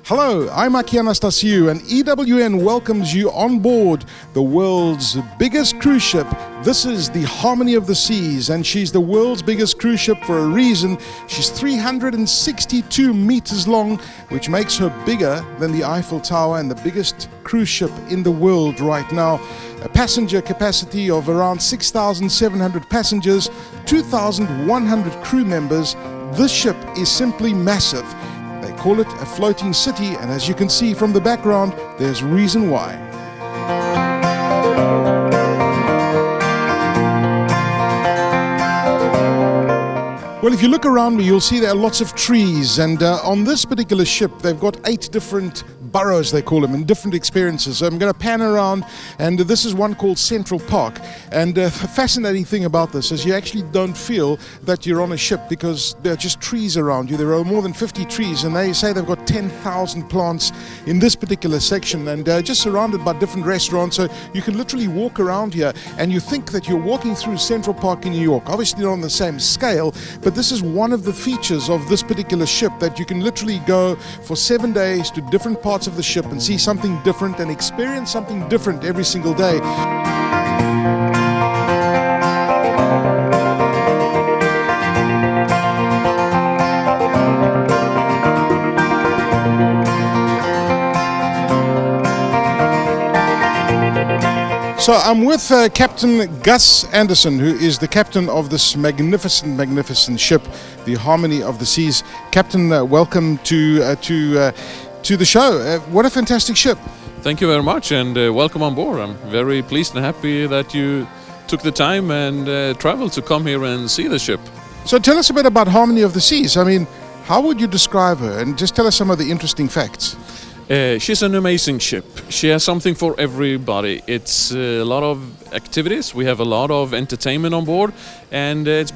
Hello, I'm Anastasiou, and EWN welcomes you on board the world's biggest cruise ship. This is the Harmony of the Seas, and she's the world's biggest cruise ship for a reason. She's 362 meters long, which makes her bigger than the Eiffel Tower and the biggest cruise ship in the world right now. A passenger capacity of around 6,700 passengers, 2,100 crew members. This ship is simply massive. They call it a floating city, and as you can see from the background, there's reason why. Well, if you look around me, you'll see there are lots of trees, and on this particular ship, they've got 8 different burrows, they call them, and different experiences. So I'm going to pan around, and this is one called Central Park. And the fascinating thing about this is you actually don't feel that you're on a ship because there are just trees around you. There are more than 50 trees, and they say they've got 10,000 plants in this particular section, and just surrounded by different restaurants. So you can literally walk around here, and you think that you're walking through Central Park in New York. Obviously not on the same scale, but this is one of the features of this particular ship, that you can literally go for 7 days to different parts of the ship and see something different and experience something different every single day. So I'm with Captain Gus Anderson, who is the captain of this magnificent ship, the Harmony of the Seas. Captain, welcome to the show. What a fantastic ship. Thank you very much, and welcome on board. I'm very pleased and happy that you took the time and traveled to come here and see the ship. So tell us a bit about Harmony of the Seas. I mean, how would you describe her? And just tell us some of the interesting facts. She's an amazing ship. She has something for everybody. It's a lot of activities. We have a lot of entertainment on board, and it's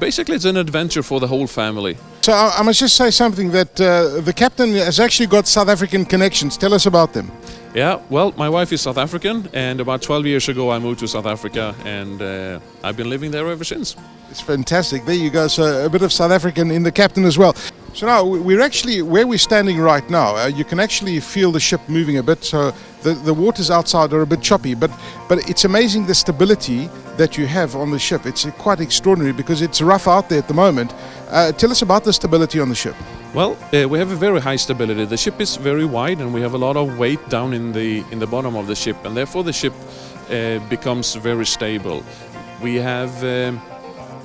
an adventure for the whole family. So I must just say something, that the captain has actually got South African connections. Tell us about them. Yeah, well, my wife is South African, and about 12 years ago I moved to South Africa, and I've been living there ever since. It's fantastic. There you go. So a bit of South African in the captain as well. So now we're actually where we're standing right now. You can actually feel the ship moving a bit. So the waters outside are a bit choppy, but it's amazing the stability that you have on the ship. It's quite extraordinary because it's rough out there at the moment. Tell us about the stability on the ship. Well, we have a very high stability. The ship is very wide, and we have a lot of weight down in the bottom of the ship, and therefore the ship becomes very stable. We have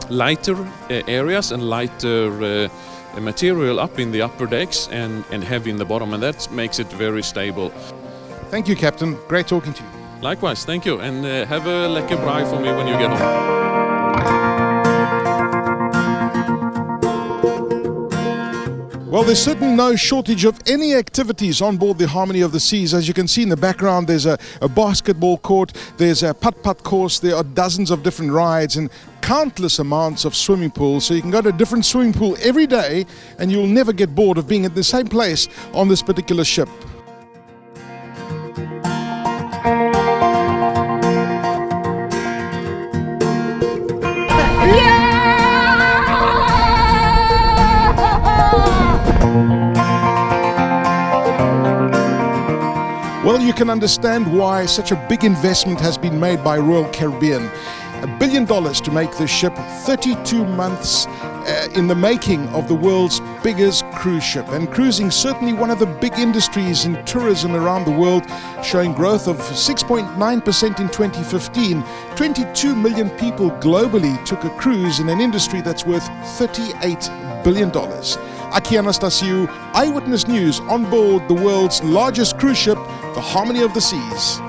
lighter areas and lighter material up in the upper decks and heavy in the bottom, and that makes it very stable. Thank you, Captain. Great talking to you. Likewise, thank you, and have a lekker braai for me when you get home. Well, there's certainly no shortage of any activities on board the Harmony of the Seas. As you can see in the background, there's a basketball court, there's a putt-putt course, there are dozens of different rides and countless amounts of swimming pools. So you can go to a different swimming pool every day and you'll never get bored of being at the same place on this particular ship. Well, you can understand why such a big investment has been made by Royal Caribbean. $1 billion to make this ship, 32 months in the making of the world's biggest cruise ship. And cruising certainly one of the big industries in tourism around the world, showing growth of 6.9% in 2015. 22 million people globally took a cruise in an industry that's worth $38 billion. Anastasiou, Eyewitness News, on board the world's largest cruise ship, the Harmony of the Seas.